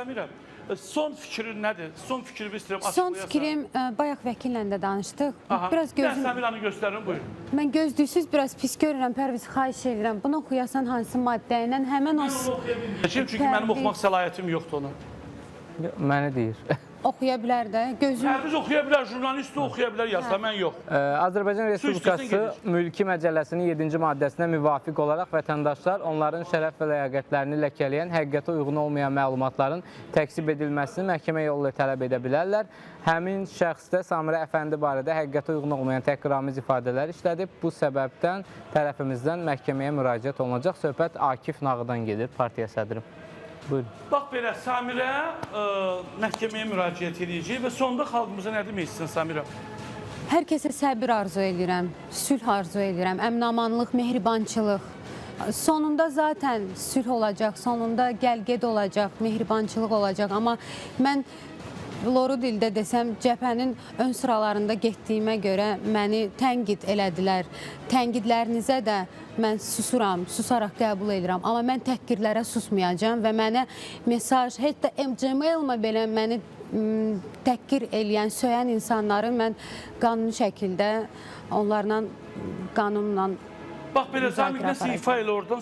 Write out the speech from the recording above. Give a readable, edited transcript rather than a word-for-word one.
Samira, son fikrin nədir? Son fikrimi istəyirəm açıqlayasan. Son fikrim, bayaq vəkillə də danışdıq. Biraz Biraz gözüm... Samiranı göstərin, buyurun. Mən gözlüksüz biraz pis görürəm, Pərviz, xahiş edirəm. Bunu oxuyasan hansı maddə ilə həmən o... Mən onu oxuya bilməyəcəm, çünki mənim oxumaq səlahiyyətim yoxdur onu. Məni deyir. Oxuya bilər də, gözüm... Pərviz oxuya bilər, jurnalist də oxuya bilər, yazsa mən yox. Azərbaycan Respublikası Mülki Məcəlləsinin 7-ci maddəsinə müvafiq olaraq vətəndaşlar onların şərəf və ləyaqətlərini ləkələyən, həqiqətə uyğun olmayan məlumatların təksib edilməsini məhkəmə yolu ilə tələb edə bilərlər. Həmin şəxsdə Samirə Əfəndi barədə həqiqətə uyğun olmayan təhqiramiz ifadələr işlədib. Bu səbəbdən tərəfimizdən məhkəməyə müraciət olunacaq. Söhbət Akif Nağıdan gedir, partiya sədrim. Buyurun. Bax belə, Samirə məhkəməyə müraciət edəcək və sonda xalqımıza nə demək istəyirsən, Samirə? Hər kəsə səbir arzu edirəm, sülh arzu edirəm, əmin-amanlıq, mehribançılıq. Sonunda zaten sülh olacaq, sonunda gəl-ged olacaq, mehribançılıq olacaq. Amma mən loru dildə desəm, cəbhənin ön sıralarında getdiyimə görə məni tənqid elədilər. Tənqidlərinizə də mən susuram, susaraq qəbul edirəm. Amma mən təhqirlərə susmayacağam və mənə mesaj, hətta Gmail-ma belə məni təhqir eləyən, söyən insanları mən qanuni şəkildə onlarla, qanunla Bax belə, Zamir, nəsə ifa elə oradan,